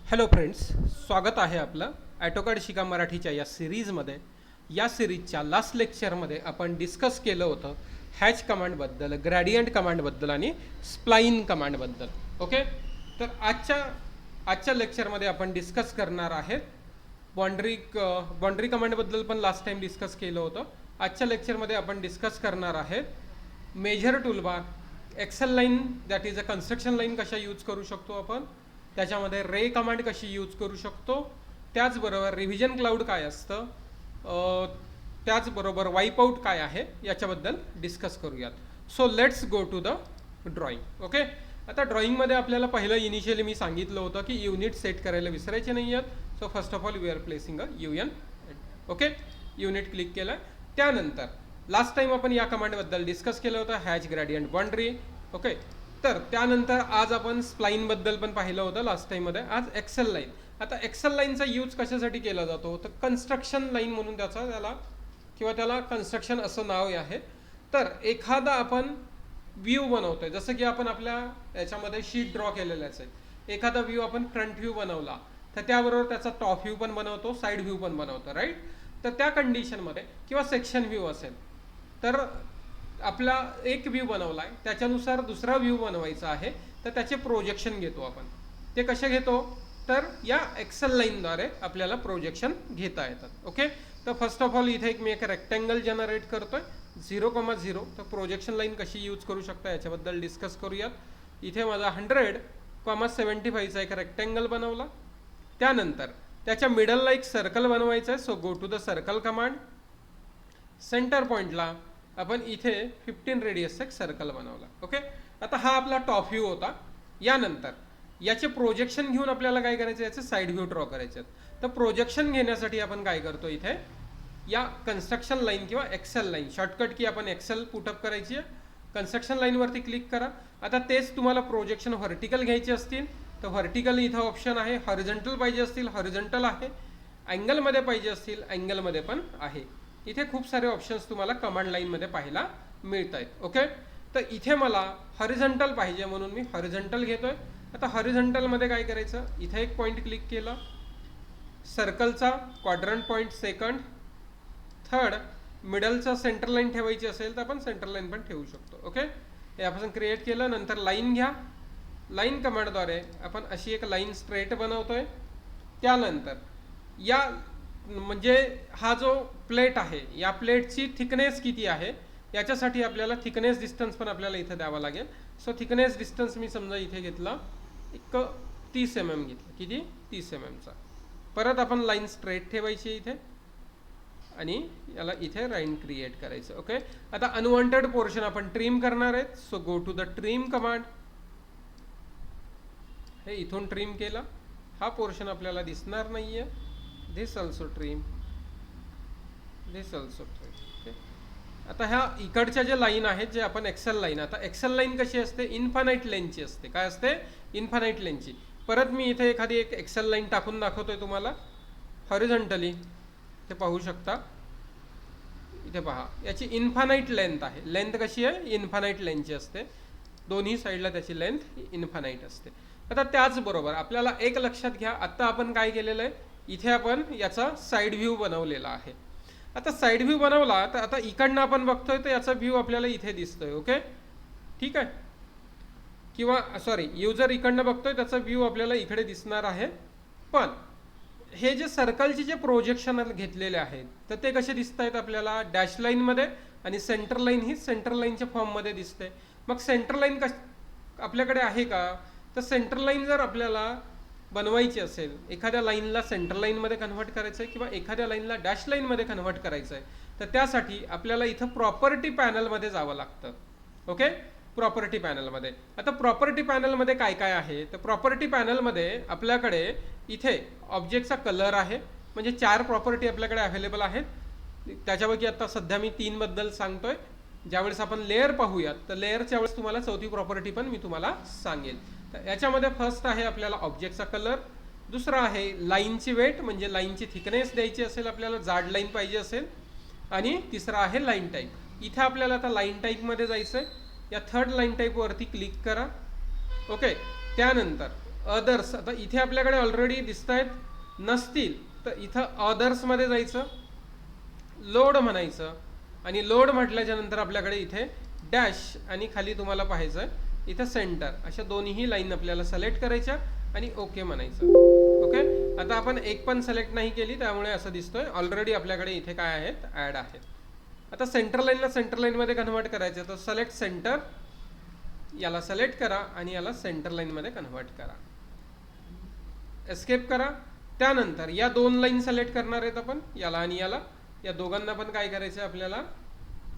Hello friends, स्वागत आहे आपलं ॲटोकॅड शिका मराठीच्या या सिरीजमध्ये. या सिरीजच्या लास्ट लेक्चरमध्ये आपण डिस्कस केलं होतं हॅच कमांडबद्दल, ग्रॅडियंट कमांडबद्दल आणि स्प्लाइन कमांडबद्दल. ओके, तर आजच्या लेक्चरमध्ये आपण डिस्कस करणार आहेत बाउंड्री कमांडबद्दल पण लास्ट टाइम डिस्कस केलं होतं. आजच्या लेक्चरमध्ये आपण डिस्कस करणार आहेत major toolbar, axial line that is a construction line कशा यूज करू शकतो आपण, त्याच्यामध्ये रे कमांड कशी यूज करू शकतो, त्याचबरोबर रिव्हिजन क्लाउड काय असतं, त्याचबरोबर वाईपआउट काय आहे याच्याबद्दल डिस्कस करूयात. So let's go to the drawing. Okay, आता ड्रॉइंगमध्ये आपल्याला पहिलं इनिशियली मी सांगितलं होतं की युनिट सेट करायला विसरायचे नाही आहेत. So first of all we are placing a UN. Okay, unit click केलं. त्यानंतर लास्ट टाइम आपण या कमांडबद्दल डिस्कस केलं होतं हॅच ग्रॅडियंट बाउंड्री. ओके, तर त्यानंतर आज आपण स्प्लाइनबद्दल पण पाहिलं होतं लास्ट टाइममध्ये. आज एक्सेल लाईन. आता एक्सेल लाईनचा यूज कशासाठी केला जातो, तर कन्स्ट्रक्शन लाईन म्हणून त्याला कन्स्ट्रक्शन असं नाव आहे. तर एखादा आपण व्ह्यू बनवतोय, जसं की आपण आपल्या याच्यामध्ये शीट ड्रॉ केलेल्याच आहेत. एखादा व्ह्यू आपण फ्रंट व्ह्यू बनवला तर त्याबरोबर त्याचा टॉप व्ह्यू पण बनवतो, साईड व्ह्यू पण बनवतो, राईट. तर त्या कंडिशनमध्ये किंवा सेक्शन व्ह्यू असेल तर आपला एक व्ह्यू बनवला आहे, त्याच्यानुसार दुसरा व्ह्यू बनवायचा आहे, तर त्याचे प्रोजेक्शन घेतो आपण. ते कसे घेतो, तर या एक्सेल लाईनद्वारे आपल्याला प्रोजेक्शन घेता येतात. ओके, तर फर्स्ट ऑफ ऑल इथे मी एक रेक्टँगल जनरेट करतोय 0,0. तर प्रोजेक्शन लाईन कशी यूज करू शकता याच्याबद्दल डिस्कस करूयात. इथे माझा 100,75चा एक रेक्टँगल बनवला. त्यानंतर त्याच्या मिडलला एक सर्कल बनवायचं आहे. So go to the circle command. Center पॉईंटला आपण इथे 15 रेडियसचा एक सर्कल बनवला. ओके, आता हा आपला टॉप व्ह्यू होता. यानंतर याचे प्रोजेक्शन घेऊन आपल्याला काय करायचं, याचे साईड व्ह्यू ड्रॉ करायचे आहेत. तर प्रोजेक्शन घेण्यासाठी आपण काय करतो, इथे या कन्स्ट्रक्शन लाईन किंवा एक्सेल लाईन, शॉर्टकट की आपण एक्सेल पुटअप करायची आहे. कन्स्ट्रक्शन लाईनवरती क्लिक करा. आता तेच तुम्हाला प्रोजेक्शन व्हर्टिकल घ्यायचे असतील तर व्हर्टिकल इथं ऑप्शन आहे. हॉरिझॉन्टल पाहिजे असतील हॉरिझॉन्टल आहे. अँगलमध्ये पाहिजे असतील अँगलमध्ये पण आहे. इथे खूप सारे ऑप्शन्स तुम्हाला कमांड लाईनमध्ये पाहायला मिळत आहेत. ओके, तर इथे मला हॉरिझॉन्टल पाहिजे म्हणून मी हॉरिझॉन्टल घेतोय. आता हॉरिझॉन्टलमध्ये काय करायचं, इथे एक पॉईंट क्लिक केलं, सर्कलचा क्वाड्रंट पॉईंट सेकंड, थर्ड, मिडलचा सेंटर लाईन ठेवायची असेल तर आपण सेंटर लाईन पण ठेवू शकतो. ओके, हे आपण क्रिएट केलं. नंतर लाईन घ्या. लाईन कमांडद्वारे आपण अशी एक लाईन स्ट्रेट बनवतोय. त्यानंतर या म्हणजे हा जो प्लेट आहे या प्लेटची थिकनेस किती आहे याच्यासाठी आपल्याला थिकनेस डिस्टन्स पण आपल्याला इथे द्यावा लागेल. सो थिकनेस डिस्टन्स मी समजा इथे घेतला एक 30 mm घेतलं. किती, 30 mm चा. परत आपण लाईन स्ट्रेट ठेवायची इथे आणि याला इथे लाईन क्रिएट करायचं. ओके, आता अनवॉन्टेड पोर्शन आपण ट्रिम करणार आहेत. So go to the trim command. हे इथून ट्रिम केला. हा पोर्शन आपल्याला दिसणार नाहीये. This also trim, this also trim. Okay, आता ह्या इकडच्या ज्या लाईन आहेत जे आपण एक्सेल लाईन, आता एक्सेल लाईन कशी असते, इन्फानाइट लेंथची असते. काय असते, इन्फानाइट लेंथची. परत मी इथे एखादी एक एक्सेल लाईन टाकून दाखवतोय तुम्हाला हॉरिझॉन्टली. ते पाहू शकता इथे पहा, याची इन्फानाइट लेंथ आहे. लेंथ कशी आहे, इन्फानाइट लेंथची असते. दोन्ही साईडला त्याची लेंथ इन्फानाइट असते. आता त्याचबरोबर आपल्याला एक लक्षात घ्या, आत्ता आपण काय केलेलं आहे, इथे आपण याचा साईड व्ह्यू बनवलेला आहे. आता साईड व्ह्यू बनवला तर आता इकडनं आपण बघतोय तर याचा व्ह्यू आपल्याला इथे दिसतोय. ओके, ठीक आहे, किंवा सॉरी, युजर इकडनं बघतोय त्याचा व्ह्यू आपल्याला इकडे दिसणार आहे. पण हे जे सर्कलचे जे प्रोजेक्शन घेतलेले आहेत तर ते कसे दिसत आहेत आपल्याला डॅश लाईनमध्ये, आणि सेंटर लाईन ही सेंटर लाईनच्या फॉर्ममध्ये दिसते. मग सेंटर लाईन आपल्याकडे आहे का, तर सेंटर लाईन जर आपल्याला बनवायची असेल, एखाद्या लाईनला सेंटर लाईनमध्ये कन्व्हर्ट करायचं आहे किंवा एखाद्या लाईनला डॅश लाईनमध्ये कन्व्हर्ट करायचं आहे, तर त्यासाठी आपल्याला इथं प्रॉपर्टी पॅनलमध्ये जावं लागतं. ओके, प्रॉपर्टी पॅनलमध्ये. आता प्रॉपर्टी पॅनलमध्ये काय काय आहे, तर प्रॉपर्टी पॅनलमध्ये आपल्याकडे इथे ऑब्जेक्टचा कलर आहे. म्हणजे 4 प्रॉपर्टी आपल्याकडे अवेलेबल आहेत. त्याच्यापैकी आता सध्या मी 3 बद्दल सांगतोय. ज्यावेळेस आपण लेअर पाहूयात तर लेअरच्या वेळेस तुम्हाला चौथी प्रॉपर्टी पण मी तुम्हाला सांगेल. तर याच्यामध्ये फर्स्ट आहे आपल्याला ऑब्जेक्टचा कलर, दुसरा आहे लाईनची वेट, म्हणजे लाईनची थिकनेस द्यायची असेल आपल्याला, जाड लाईन पाहिजे असेल, आणि तिसरा आहे लाईन टाईप. इथे आपल्याला आता लाईन टाईपमध्ये जायचं आहे. या थर्ड लाईन टाईपवरती क्लिक करा. ओके, त्यानंतर अदर्स, आता इथे आपल्याकडे ऑलरेडी दिसत आहेत, नसतील तर इथं अदर्समध्ये जायचं, लोड म्हणायचं आणि लोड म्हटल्याच्या नंतर आपल्याकडे इथे डॅश आणि खाली तुम्हाला पाहायचं आहे इथं सेंटर, अशा दोन्ही लाईन आपल्याला सिलेक्ट करायच्या आणि ओके म्हणायचं. ओके, आता आपण एक पण सिलेक्ट नाही केली त्यामुळे असं दिसतोय, ऑलरेडी आपल्याकडे इथे काय आहेत, ॲड आहेत. आता सेंटर लाईनला सेंटर लाईनमध्ये कन्व्हर्ट करायचं, तर सिलेक्ट सेंटर, याला सिलेक्ट करा आणि याला सेंटर लाईनमध्ये कन्व्हर्ट करा, एस्केप करा. त्यानंतर या दोन लाईन सिलेक्ट करणार आहेत आपण, याला आणि याला, या दोघांना पण काय करायचं आपल्याला,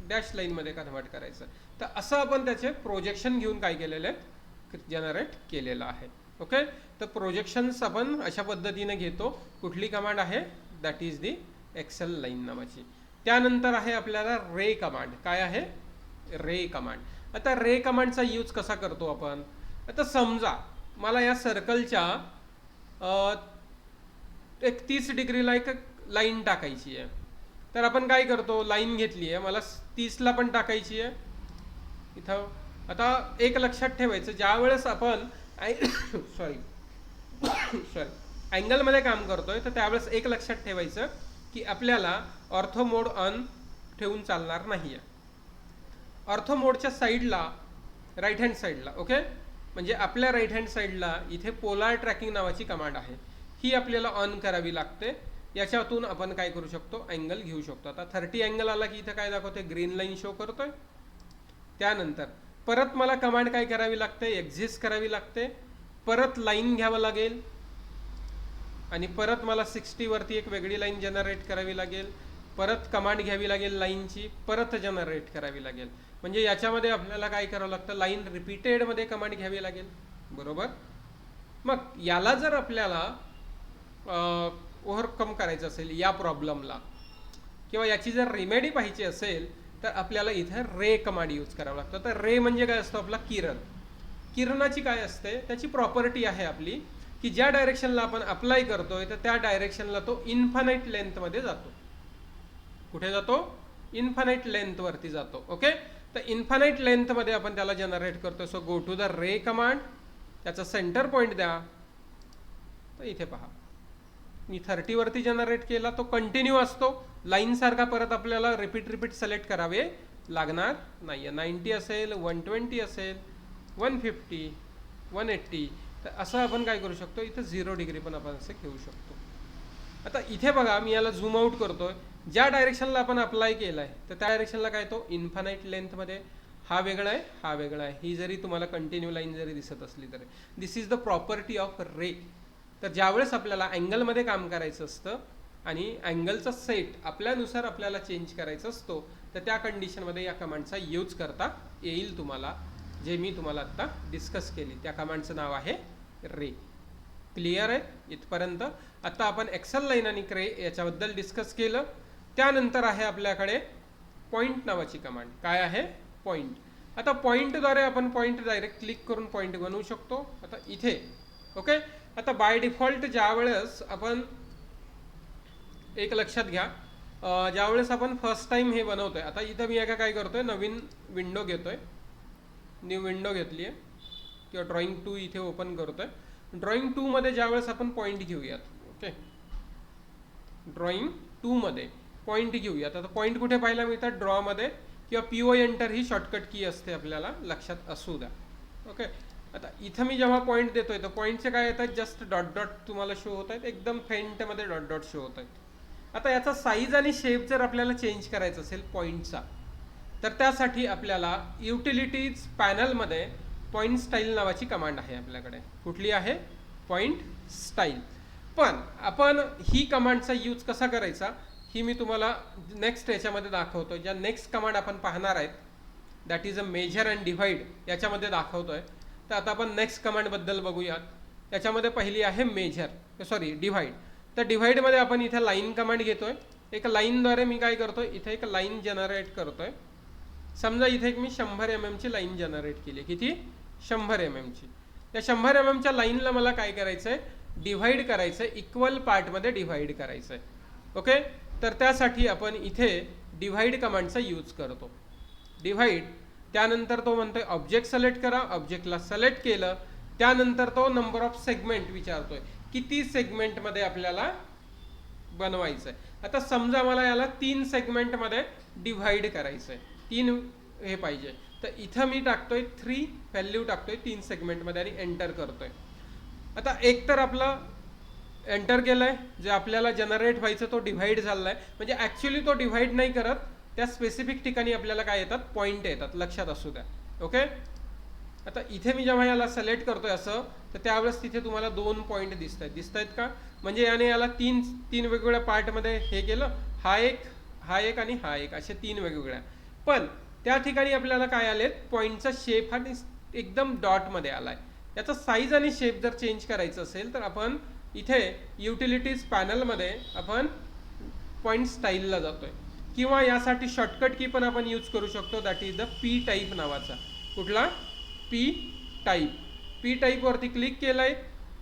डॅश लाईनमध्ये कन्व्हर्ट करायचं. तर असं आपण त्याचे प्रोजेक्शन घेऊन काय केलेले आहेत, जनरेट केलेलं आहे. ओके, तर प्रोजेक्शन्स आपण अशा पद्धतीने घेतो. कुठली कमांड आहे, that is the X line नावाची. त्यानंतर आहे आपल्याला रे कमांड. काय आहे, रे कमांड. आता रे कमांडचा यूज कसा करतो आपण, आता समजा मला या सर्कलच्या एक 30 डिग्रीला एक लाईन टाकायची आहे, तर आपण काय करतो, लाईन घेतली आहे, मला 30ला पण टाकायची आहे इथं. आता एक लक्षात ठेवायचं, ज्या वेळेस आपण सॉरी अँगलमध्ये काम करतोय, तर त्यावेळेस एक लक्षात ठेवायचं की आपल्याला ऑर्थो मोड ऑन ठेवून चालणार नाही आहे. ऑर्थो मोडच्या साईडला, राईट हँड साईडला, ओके, म्हणजे आपल्या राईट हँड साईडला इथे पोलार ट्रॅकिंग नावाची कमांड आहे, ही आपल्याला ऑन करावी लागते. याच्यातून आपण काय करू शकतो, अँगल घेऊ शकतो. आता 30 अँगल आला की इथं काय दाखवते, ग्रीन लाईन शो करतोय. त्यानंतर परत मला कमांड काय करावी लागते, एक्झिस्ट करावी लागते, परत लाईन घ्यावं लागेल आणि परत मला 60 वरती एक वेगळी लाईन जनरेट करावी लागेल, परत कमांड घ्यावी लागेल लाईनची, परत जनरेट करावी लागेल. म्हणजे याच्यामध्ये आपल्याला काय करावं लागतं, लाईन रिपीटेडमध्ये कमांड घ्यावी लागेल, बरोबर. मग याला जर आपल्याला ओव्हरकम करायचं असेल या प्रॉब्लेमला, किंवा याची जर रेमेडी पाहिजे असेल, तर आपल्याला इथे रे कमांड यूज करावं लागतं. तर रे म्हणजे काय असतो, आपला किरण. किरणाची काय असते, त्याची प्रॉपर्टी आहे आपली की ज्या डायरेक्शनला आपण अप्लाय करतोय तर त्या डायरेक्शनला तो इन्फानाइट लेंथमध्ये जातो. कुठे जातो, इन्फानाइट लेंथवरती जातो. ओके, तर इन्फानाइट लेंथमध्ये आपण त्याला जनरेट करतो. So go to the ray command, त्याचा सेंटर पॉईंट द्या. तर इथे पहा, मी 30 वरती जनरेट केला, तो कंटिन्यू असतो, लाईन सारखा परत आपल्याला रिपीट सिलेक्ट करावे लागणार नाही. 90 असेल, 120 असेल, 150, 180, तर असं आपण काय करू शकतो, इथं 0 डिग्री पण आपण असं घेऊ शकतो. आता इथे बघा, मी याला झूम आउट करतोय, ज्या डायरेक्शनला आपण अप्लाय केलाय तर त्या डायरेक्शनला काय, तो इन्फानाइट लेंथमध्ये, हा वेगळा आहे, हा वेगळा आहे. ही जरी तुम्हाला कंटिन्यू लाईन जरी दिसत असली तरी, this is the property of ray. तर ज्यावेळेस आपल्याला अँगलमध्ये काम करायचं असतं आणि अँगलचा सेट आपल्यानुसार आपल्याला चेंज करायचा असतो, तर त्या कंडिशनमध्ये या कमांडचा यूज करता येईल तुम्हाला, जे मी तुम्हाला आत्ता डिस्कस केली. त्या कमांडचं नाव आहे रे. क्लिअर आहे इथपर्यंत. आता आपण एक्सेल लाईन आणि रे याच्याबद्दल डिस्कस केलं. त्यानंतर आहे आपल्याकडे पॉईंट नावाची कमांड. काय आहे, पॉईंट. आता पॉईंटद्वारे आपण पॉईंट डायरेक्ट क्लिक करून पॉईंट बनवू शकतो. आता इथे ओके, आता बाय डिफॉल्ट ज्यावेळेस आपण, एक लक्षात घ्या, ज्यावेळेस आपण फर्स्ट टाइम हे बनवतोय, आता इथं मी एका काय करतोय, नवीन विंडो घेतोय, न्यू विंडो घेतली आहे, किंवा ड्रॉइंग 2 इथे ओपन करतोय. ड्रॉइंग 2 मध्ये ज्यावेळेस आपण पॉईंट घेऊयात, ओके, ड्रॉइंग 2 मध्ये पॉईंट घेऊयात. आता पॉईंट कुठे पाहायला मिळतात, ड्रॉ मध्ये, किंवा PO एंटर ही शॉर्टकट की असते, आपल्याला लक्षात असू द्या. ओके, आता इथं मी जेव्हा पॉईंट देतोय तर पॉईंटचे काय येतात, जस्ट डॉट डॉट तुम्हाला शो होत आहेत, एकदम फेंटमध्ये डॉट डॉट शो होत आहेत. आता याचा साईज आणि शेप जर आपल्याला चेंज करायचा असेल पॉईंटचा, तर त्यासाठी आपल्याला युटिलिटीज पॅनलमध्ये पॉईंट स्टाईल नावाची कमांड आहे आपल्याकडे. कुठली आहे, पॉईंट स्टाईल. पण आपण ही कमांडचा यूज कसा करायचा ही मी तुम्हाला नेक्स्ट याच्यामध्ये दाखवतो. ज्या नेक्स्ट कमांड आपण पाहणार आहेत, that is a measure and divide, याच्यामध्ये दाखवतोय. तर आता आपण नेक्स्ट कमांडबद्दल बघूयात. त्याच्यामध्ये पहिली आहे डिव्हाइड. तर डिव्हाइडमध्ये आपण इथे लाईन कमांड घेतोय. एक लाईनद्वारे मी काय करतोय, इथे एक लाईन जनरेट करतोय. समजा इथे एक मी 100 mm ची लाईन जनरेट केली. किती, 100 mm ची. त्या 100 mm च्या लाईनला मला काय करायचंय, डिव्हाइड करायचंय, इक्वल पार्टमध्ये डिव्हाइड करायचंय. ओके, तर त्यासाठी आपण इथे डिव्हाइड कमांडचा यूज करतो. डिव्हाइड, त्यानंतर तो म्हणतोय ऑब्जेक्ट सिलेक्ट करा. ऑब्जेक्टला सिलेक्ट केलं त्यानंतर तो नंबर ऑफ सेगमेंट विचारतोय, किती सेगमेंटमध्ये आपल्याला बनवायचं आहे. आता समजा मला याला 3 सेगमेंटमध्ये डिव्हाइड करायचं आहे, 3 हे पाहिजे, तर इथं मी टाकतोय 3 व्हॅल्यू टाकतोय 3 सेगमेंटमध्ये आणि एंटर करतोय. आता एक तर आपलं एंटर केलंय, जे आपल्याला जनरेट व्हायचं तो डिव्हाइड झालाय, म्हणजे ॲक्च्युली तो डिव्हाइड नाही करत, त्या स्पेसिफिक ठिकाणी आपल्याला काय येतात, पॉईंट येतात, लक्षात असू द्या. ओके. आता इथे मी जेव्हा याला सिलेक्ट करतोय असं, तर त्यावेळेस तिथे तुम्हाला 2 पॉईंट दिसत आहेत का, म्हणजे याने याला तीन वेगवेगळ्या पार्टमध्ये हे केलं, हा एक आणि हा एक, असे 3 वेगवेगळ्या. पण त्या ठिकाणी आपल्याला काय आलेत, पॉईंटचा शेप हा एकदम डॉटमध्ये आलाय. याचा साईज आणि शेप जर चेंज करायचं असेल तर आपण इथे युटिलिटीज पॅनलमध्ये आपण पॉईंट स्टाईलला जातोय, किंवा यासाठी शॉर्टकट की पण आपण यूज करू शकतो, that is the P type नावाचा. कुठला, पी टाईप. पी टाईपवरती क्लिक केलंय.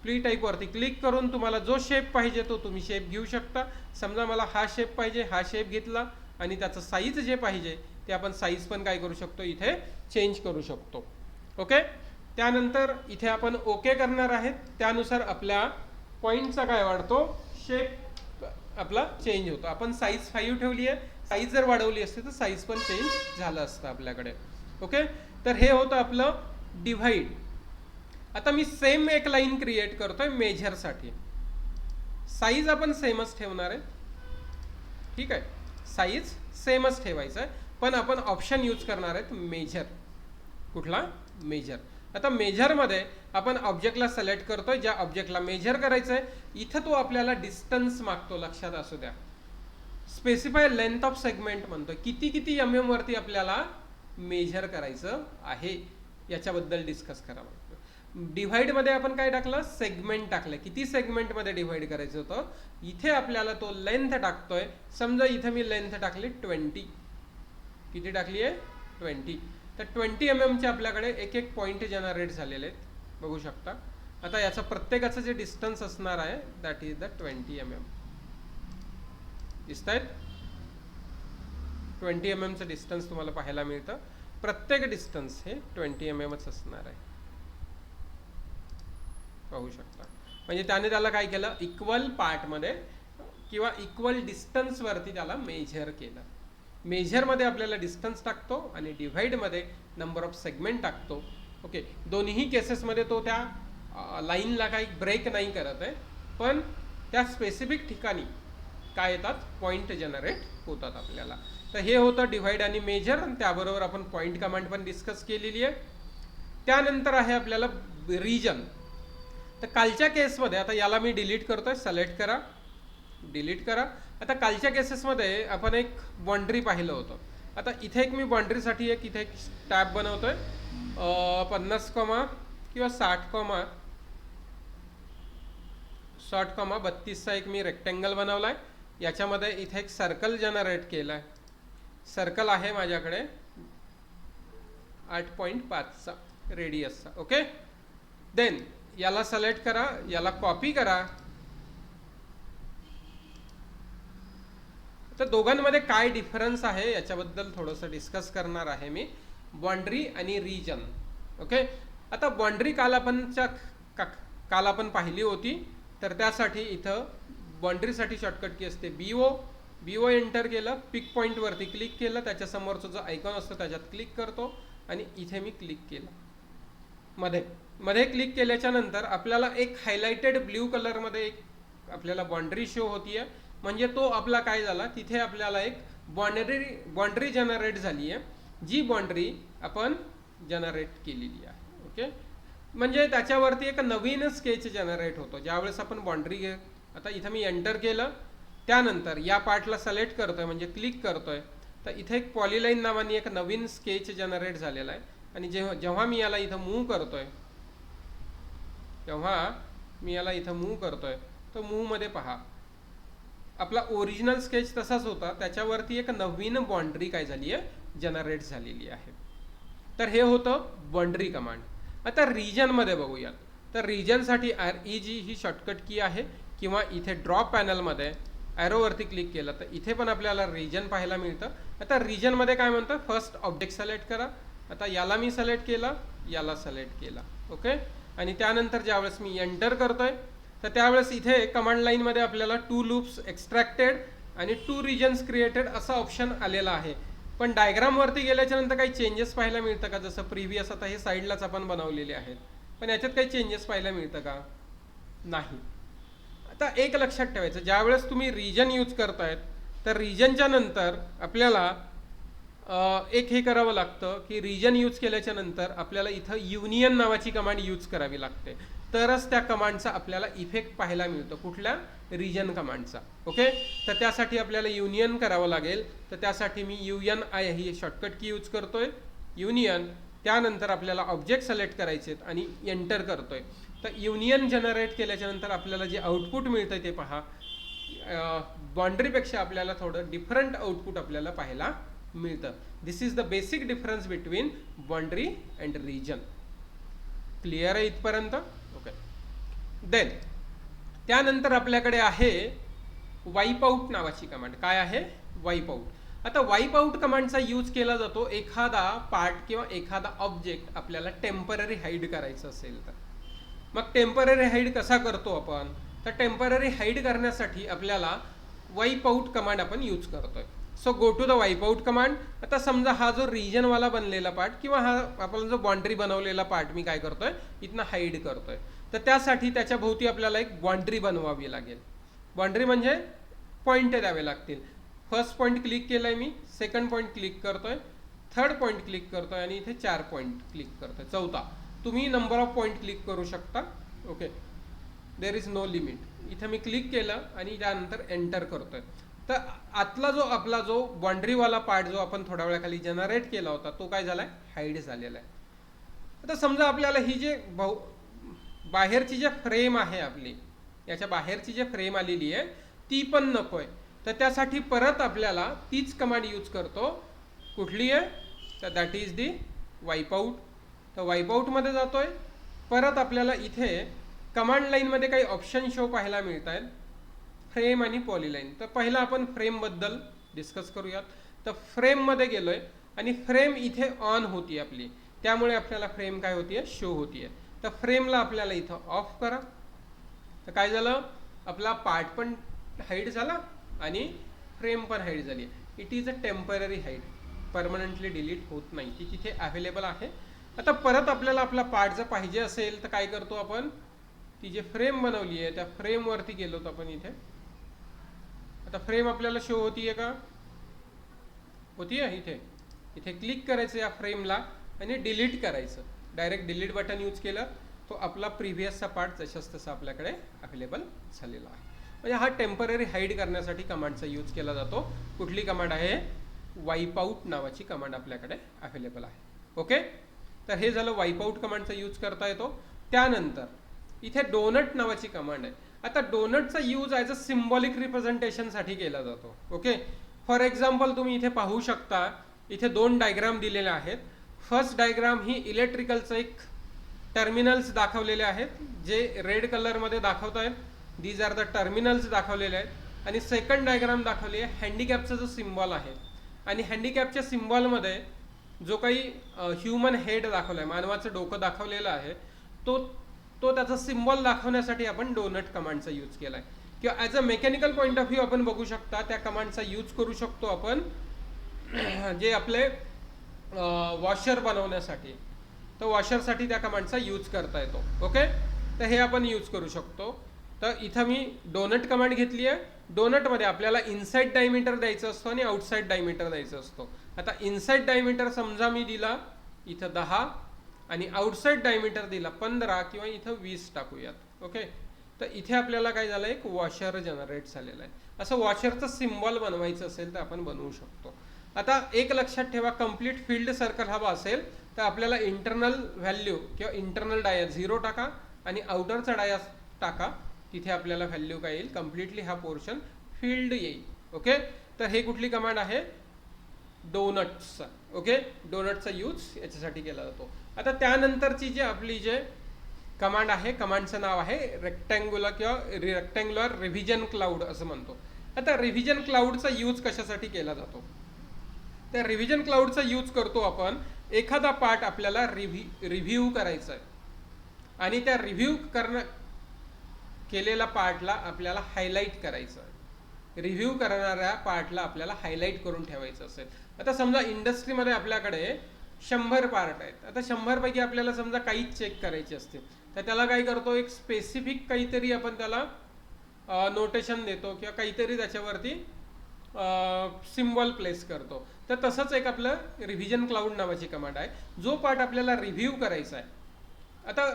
पी टाईपवरती क्लिक करून तुम्हाला जो शेप पाहिजे तो तुम्ही शेप घेऊ शकता. समजा मला हा शेप पाहिजे, हा शेप घेतला, आणि त्याचं साईज जे पाहिजे ते आपण साईज पण काय करू शकतो, इथे चेंज करू शकतो. ओके. त्यानंतर इथे आपण ओके करणार आहेत, त्यानुसार आपल्या पॉईंटचा काय वाढतो, शेप आपला चेंज होतो. आपण साईज 5 ठेवली आहे, साईज जर वाढवली असते तर साईज पण चेंज झालं असतं आपल्याकडे. ओके. तर हे होतं आपलं डिव्हाइड. आता मी सेम एक लाईन क्रिएट करतोय मेजरसाठी. साईज आपण सेमच ठेवणार आहे, ठीक आहे, साईज सेमच ठेवायचं आहे, पण आपण ऑप्शन यूज करणार आहेत मेजर. कुठला, मेजर. आता मेजरमध्ये आपण ऑब्जेक्टला सिलेक्ट करतोय, ज्या ऑब्जेक्टला मेजर करायचं आहे, इथं तो आपल्याला डिस्टन्स मागतो, लक्षात असू द्या. स्पेसिफाय लेंथ ऑफ सेगमेंट म्हणतोय, किती MM वरती आपल्याला मेजर करायचं आहे याच्याबद्दल डिस्कस करा. डिव्हाइडमध्ये आपण काय टाकलं, सेगमेंट टाकलं, किती सेगमेंटमध्ये डिव्हाइड करायचं होतं. इथे आपल्याला तो लेंथ टाकतोय. समजा इथे मी लेंथ टाकली 20. किती टाकली आहे, 20. तर 20 MM चे आपल्याकडे एक पॉईंट जनरेट झालेले आहेत, बघू शकता. आता याचा प्रत्येकाचं जे डिस्टन्स असणार आहे दॅट इज द 20 MM. दिसत आहेत, 20 MM चं डिस्टन्स तुम्हाला पाहायला मिळतं. प्रत्येक डिस्टन्स हे 20 MM असणार आहे, पाहू शकता. म्हणजे त्याने त्याला काय केलं, इक्वल पार्टमध्ये किंवा इक्वल डिस्टन्सवरती त्याला मेजर केलं. मेजरमध्ये आपल्याला डिस्टन्स टाकतो आणि डिव्हाइडमध्ये नंबर ऑफ सेगमेंट टाकतो. ओके. दोन्ही केसेसमध्ये तो त्या लाईनला काही ब्रेक नाही करत आहे, पण त्या स्पेसिफिक ठिकाणी काय येतात, पॉईंट जनरेट होतात आपल्याला. तर हे होतं डिव्हाइड आणि मेजर, आणि त्याबरोबर आपण पॉईंट कमांड पण डिस्कस केलेली आहे. त्यानंतर आहे आपल्याला रिजन. तर कालच्या केसमध्ये, आता याला मी डिलीट करतोय, सिलेक्ट करा, डिलीट करा. आता कालच्या केसेसमध्ये आपण एक बाउंड्री पाहिलं होतं. आता इथे एक मी बाउंड्रीसाठी इथे एक टॅब बनवतोय, 50 किंवा 60,32चा एक मी रेक्टेंगल बनवलाय. याच्यामध्ये इथे एक सर्कल जनरेट केलाय. सर्कल आहे माझ्याकडे 8.5चा रेडियसचा. ओके. देन याला सिलेक्ट करा, याला कॉपी करा. तर दोघांमध्ये काय डिफरन्स आहे याच्याबद्दल थोडंसं डिस्कस करणार आहे मी, बाउंड्री आणि रिजन. ओके. आता बाउंड्री काल आपण पाहिली होती, तर त्यासाठी इथं बाउंड्रीसाठी शॉर्टकट की असते BO एंटर केलं, पिक पॉईंटवरती क्लिक केलं, त्याच्यासमोरचं जो आयकॉन असतो त्याच्यात क्लिक करतो, आणि इथे मी क्लिक केलं. मध्ये क्लिक केल्याच्या नंतर आपल्याला एक हायलाइटेड ब्ल्यू कलरमध्ये एक आपल्याला बाउंड्री शो होतीये, म्हणजे तो आपला काय झाला, तिथे आपल्याला एक बाउंड्री जनरेट झाली आहे, जी बाउंड्री आपण जनरेट केलेली आहे. ओके. म्हणजे त्याच्यावरती एक नवीन स्केच जनरेट होतो ज्यावेळेस आपण बाउंड्री आता इथं मी एंटर केलं, त्यानंतर या पार्टला सिलेक्ट करतोय, म्हणजे क्लिक करतोय, तर इथे एक पॉलीलाईन नावाने एक नवीन स्केच जनरेट झालेला आहे. आणि जेव्हा मी याला इथं मूव्ह करतोय, तर मूव्हमध्ये पहा आपला ओरिजिनल स्केच तसाच होता, त्याच्यावरती एक नवीन बाउंड्री काय झाली आहे, जनरेट झालेली आहे. तर हे होतं बाउंड्री कमांड. आता रिजनमध्ये बघूयात. तर रिजनसाठी REG ही शॉर्टकट की आहे, किंवा इथे ड्रॉप पॅनलमध्ये ॲरोवरती क्लिक केलं तर इथे पण आपल्याला रिजन पाहायला मिळतं. आता रिजनमध्ये काय म्हणतं, फर्स्ट ऑब्जेक्ट सिलेक्ट करा. आता याला मी सिलेक्ट केला, याला सिलेक्ट केला. ओके. आणि त्यानंतर ज्यावेळेस मी एंटर करतोय तर त्यावेळेस इथे कमांड लाईनमध्ये आपल्याला 2 लूप्स एक्स्ट्रॅक्टेड आणि 2 रिजन्स क्रिएटेड असा ऑप्शन आलेला आहे. पण डायग्रामवरती गेल्याच्या नंतर काही चेंजेस पाहायला मिळतं का? जसं प्रिव्हियस आता हे साईडलाच आपण बनवलेले आहेत, पण याच्यात काही चेंजेस पाहायला मिळतं का? नाही. आता एक लक्षात ठेवायचं, ज्यावेळेस तुम्ही रिजन यूज करतायत तर रिजनच्या नंतर आपल्याला एक हे करावं लागतं की रिजन यूज केल्याच्या नंतर आपल्याला इथं युनियन नावाची कमांड यूज करावी लागते, तरच त्या कमांडचा आपल्याला इफेक्ट पाहायला मिळतो. कुठल्या? रिजन कमांडचा. ओके, तर त्यासाठी आपल्याला युनियन करावं लागेल. तर त्यासाठी मी UNI ही शॉर्टकट की यूज करतोय, युनियन. त्यानंतर आपल्याला ऑब्जेक्ट सिलेक्ट करायचे आणि एंटर करतोय. तर युनियन जनरेट केल्याच्या नंतर आपल्याला जे आउटपुट मिळतंय ते पहा, बाउंड्रीपेक्षा आपल्याला थोडं डिफरंट आउटपुट आपल्याला पाहायला मिळतं. This is the basic difference between boundary and region. Clear आहे इथपर्यंत? ओके. देन त्यानंतर आपल्याकडे आहे वाईप आउट नावाची कमांड. काय आहे? वाईप आउट. आता वाईप आउट कमांडचा यूज केला जातो एखादा पार्ट किंवा एखादा ऑब्जेक्ट आपल्याला टेम्पररी हाईड करायचं असेल तर. मग टेम्पररी हाईड कसा करतो आपण? तर टेम्पररी हाईड करण्यासाठी आपल्याला वाईप आउट कमांड आपण यूज करतोय. So go to the wipe out command. आता समजा हा जो रिजनवाला बनलेला पार्ट किंवा हा आपला जो बाउंड्री बनवलेला पार्ट मी काय करतोय, इथनं हाईड करतोय. तर त्यासाठी त्याच्या भोवती आपल्याला एक बाउंड्री बनवावी लागेल. बाउंड्री म्हणजे पॉईंट द्यावे लागतील. फर्स्ट पॉईंट क्लिक केलाय मी, सेकंड पॉईंट क्लिक करतोय, थर्ड पॉईंट क्लिक करतोय आणि इथे 4 पॉईंट क्लिक करतोय, चौथा. तुम्ही नंबर ऑफ पॉईंट क्लिक करू शकता. Okay, there is no limit. इथं मी क्लिक केलं आणि त्यानंतर एंटर करतोय. तर आतला जो आपला जो बाउंड्रीवाला पार्ट जो आपण थोड्या वेळाखाली जनरेट केला होता तो काय झालाय? हाईड झालेला आहे. आता समजा आपल्याला ही जे बाहेरची जे फ्रेम आहे आपली, याच्या बाहेरची जे फ्रेम आलेली आहे ती पण नकोय. तर त्यासाठी परत आपल्याला तीच कमांड यूज करतो. कुठली आहे? तर दॅट इज दी वाईप आउट. तर वाईप आउटमध्ये जातोय. परत आपल्याला इथे कमांड लाईनमध्ये काही ऑप्शन शो पाहायला मिळत आहेत, फ्रेम आणि पॉलीलाईन. तर पहिला आपण फ्रेमबद्दल डिस्कस करूयात. तर फ्रेममध्ये गेलोय आणि फ्रेम इथे ऑन होती आपली, त्यामुळे आपल्याला फ्रेम काय होतीये? शो होतीये. तर फ्रेमला आपल्याला इथं ऑफ करा. तर काय झालं? आपला पार्ट पण हाईड झाला आणि फ्रेम पण हाईड झाली. It is a temporary hide, permanently delete होत नाही, ती तिथे अवेलेबल आहे. आता परत आपल्याला आपला पार्ट जर पाहिजे असेल तर काय करतो आपण? ती जी फ्रेम बनवली आहे त्या फ्रेमवरती गेलो तर आपण इथे, आता फ्रेम आपल्याला शो होतीये का? होतीये. इथे क्लिक करायचं या फ्रेमला आणि डिलीट करायचं. डायरेक्ट डिलीट बटन यूज केलं तो आपला प्रिव्हियसचा पार्ट जशाच तसा आपल्याकडे अवेलेबल झालेला आहे. म्हणजे हा टेम्पररी हाईड करण्यासाठी कमांडचा यूज केला जातो. कुठली कमांड आहे? वाईप आउट नावाची कमांड आपल्याकडे अवेलेबल आहे. ओके, तर हे झालं वाईप आउट कमांडचा यूज करता येतो. त्यानंतर इथे डोनट नावाची कमांड आहे. आता डोनटचा यूज ॲज अ सिम्बॉलिक रिप्रेझेंटेशनसाठी केला जातो. ओके, फॉर एक्झाम्पल तुम्ही इथे पाहू शकता, इथे 2 डायग्राम दिलेले आहेत. फर्स्ट डायग्राम ही इलेक्ट्रिकलचं एक टर्मिनल्स दाखवलेले आहेत जे रेड कलरमध्ये दाखवत आहेत. दीज आर द टर्मिनल्स दाखवलेले आहेत. आणि सेकंड डायग्राम दाखवली आहे हँडिकॅपचा जो सिम्बॉल आहे, आणि हँडिकॅपच्या सिम्बॉलमध्ये जो काही ह्युमन हेड दाखवला आहे, मानवाचं डोकं दाखवलेलं आहे, तो त्याचा सिम्बॉल दाखवण्यासाठी आपण डोनट कमांडचा यूज केला आहे. किंवा as a mechanical point of view आपण बघू शकता त्या कमांडचा यूज करू शकतो आपण जे आपले वॉशर बनवण्यासाठी. तर वॉशरसाठी त्या कमांडचा यूज करता येतो. ओके, तर हे आपण यूज करू शकतो. तर इथं मी डोनट कमांड घेतली आहे. डोनटमध्ये आपल्याला इनसाइड डायमीटर द्यायचं असतो आणि आउटसाइड डायमीटर द्यायचं असतो. आता इनसाइड डायमीटर समजा मी दिला इथं 10 आणि आउटसाइड डायमीटर दिला 15 किंवा इथं 20 टाकूयात. ओके, तर इथे आपल्याला काय झालं? एक वॉशर जनरेट झालेला आहे. असं वॉशरचं सिम्बॉल बनवायचं असेल तर आपण बनवू शकतो. आता एक लक्षात ठेवा, कम्प्लीट फील्ड सर्कल हवा असेल तर आपल्याला इंटरनल व्हॅल्यू किंवा इंटरनल डायस 0 टाका आणि आउटरचा डायस टाका. तिथे आपल्याला व्हॅल्यू काय येईल? कम्प्लिटली हा पोर्शन फील्ड येईल. ओके, तर हे कुठली कमांड आहे? डोनट्सचा. ओके, डोनटचा यूज याच्यासाठी केला जातो. आता त्यानंतरची जी आपली जे कमांड आहे, कमांडचं नाव आहे रेक्टँग्युलर किंवा रेक्टँग्युलर रिव्हिजन क्लाउड असं म्हणतो. आता रिव्हिजन क्लाउडचा यूज कशासाठी केला जातो? तर रिव्हिजन क्लाउडचा यूज करतो आपण एखादा पार्ट आपल्याला रिव्ह्यू करायचा आहे. आणि त्या रिव्ह्यू केलेल्या पार्टला आपल्याला हायलाईट करायचं आहे. रिव्ह्यू करणाऱ्या पार्टला आपल्याला हायलाईट करून ठेवायचं असेल. आता समजा इंडस्ट्रीमध्ये आपल्याकडे 100 पार्ट आहेत. आता 100 पैकी आपल्याला समजा काहीच चेक करायचे असतील तर त्याला काय करतो, एक स्पेसिफिक काहीतरी आपण त्याला नोटेशन देतो किंवा काहीतरी त्याच्यावरती सिम्बॉल प्लेस करतो. तर तसंच एक आपलं रिव्हिजन क्लाउड नावाची कमांड आहे. जो पार्ट आपल्याला रिव्ह्यू करायचा आहे, आता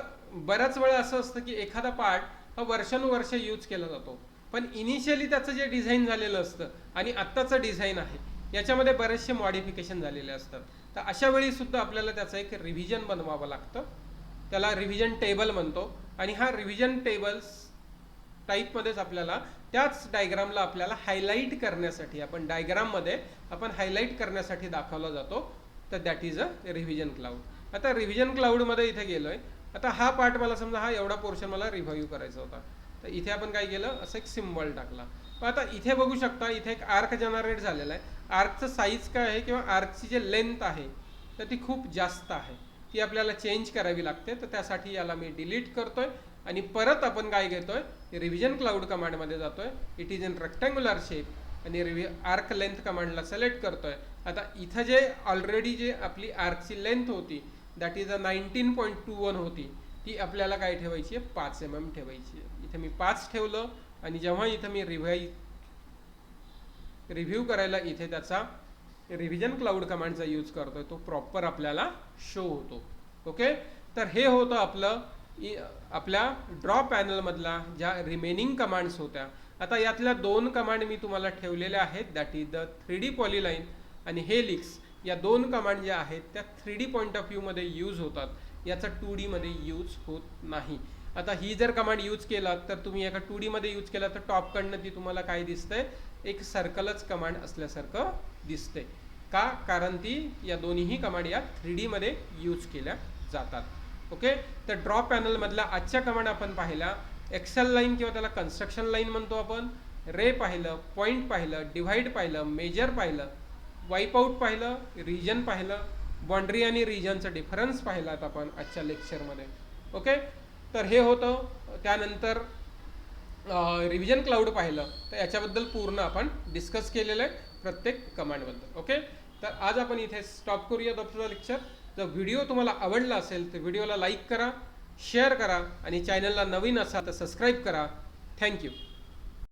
बऱ्याच वेळा असं असतं की एखादा पार्ट हा वर्षानुवर्ष यूज केला जातो, पण इनिशियली त्याचं जे डिझाईन झालेलं असतं आणि आत्ताचं डिझाईन आहे याच्यामध्ये बरेचसे मॉडिफिकेशन झालेले असतात. तर अशा वेळी सुद्धा आपल्याला त्याचं एक रिव्हिजन बनवावं लागतं. त्याला रिव्हिजन टेबल म्हणतो. आणि हा रिव्हिजन टेबल्स टाईपमध्येच आपल्याला त्याच डायग्रामला आपल्याला हायलाईट करण्यासाठी, आपण डायग्राममध्ये आपण हायलाईट करण्यासाठी दाखवला जातो. तर that is a revision cloud. आता रिव्हिजन क्लाउडमध्ये इथे गेलोय. आता हा पार्ट मला समजा हा एवढा पोर्शन मला रिव्ह्यू करायचा होता, तर इथे आपण काय केलं, असं एक सिम्बॉल टाकला. पण आता इथे बघू शकता इथे एक आर्क जनरेट झालेला आहे. आर्कचं साईज काय आहे किंवा आर्कची जे लेंथ आहे तर ती खूप जास्त आहे, ती आपल्याला चेंज करावी लागते. तर त्यासाठी याला मी डिलीट करतोय आणि परत आपण काय घेतोय, रिव्हिजन क्लाउड कमांडमध्ये जातोय. It is in rectangular shape आणि आर्क लेंथ कमांडला सिलेक्ट करतोय. आता इथं जे ऑलरेडी जे आपली आर्कची लेंथ होती दॅट इज अ 19.21 होती, ती आपल्याला काय ठेवायची आहे, 5 mm ठेवायची आहे. इथे मी 5 ठेवलं आणि जेव्हा इथं मी रिव्ह्यू करायला इथे त्याचा रिव्हिजन क्लाउड कमांडचा यूज करतोय, तो प्रॉपर आपल्याला शो होतो. ओके, तर हे होतं आपलं आपल्या ड्रॉ पॅनलमधला ज्या रिमेनिंग कमांड्स होत्या. आता यातल्या 2 कमांड मी तुम्हाला ठेवलेल्या आहेत, दॅट इज द 3D पॉलीलाईन आणि हेलिक्स. या 2 कमांड ज्या आहेत त्या 3D पॉईंट ऑफ व्ह्यूमध्ये यूज होतात, याचा 2D मध्ये यूज होत नाही. आता ही जर कमांड यूज केला तर तुम्ही एका 2D मध्ये यूज केला तर टॉपकडनं ती तुम्हाला काय दिसतंय, एक सर्कलच कमांड असल्यासारखं दिसतंय. का, कारण ती या दोन्हीही कमांड या 3D मध्ये यूज केल्या जातात. ओके, तर ड्रॉ पॅनलमधल्या आजच्या कमांड आपण पाहिल्या. एक्सेल लाईन किंवा त्याला कन्स्ट्रक्शन लाईन म्हणतो आपण. रे पाहिलं, पॉईंट पाहिलं, डिव्हाइड पाहिलं, मेजर पाहिलं, वाईप आउट पाहिलं, रिजन पाहिलं, बाउंड्री आणि रिजनचा डिफरन्स पाहिलात आपण आजच्या लेक्चरमध्ये. ओके, तर हे होतं. त्यानंतर रिव्हिजन क्लाउड पाहिलं, तर याच्याबद्दल पूर्ण आपण डिस्कस केलेलं आहे प्रत्येक कमांडबद्दल. ओके, तर आज आपण इथे स्टॉप करूया आपलं लेक्चर. जर व्हिडिओ तुम्हाला आवडला असेल तर व्हिडिओला लाईक करा, शेअर करा आणि चॅनलला नवीन असाल तर सबस्क्राईब करा. थँक्यू.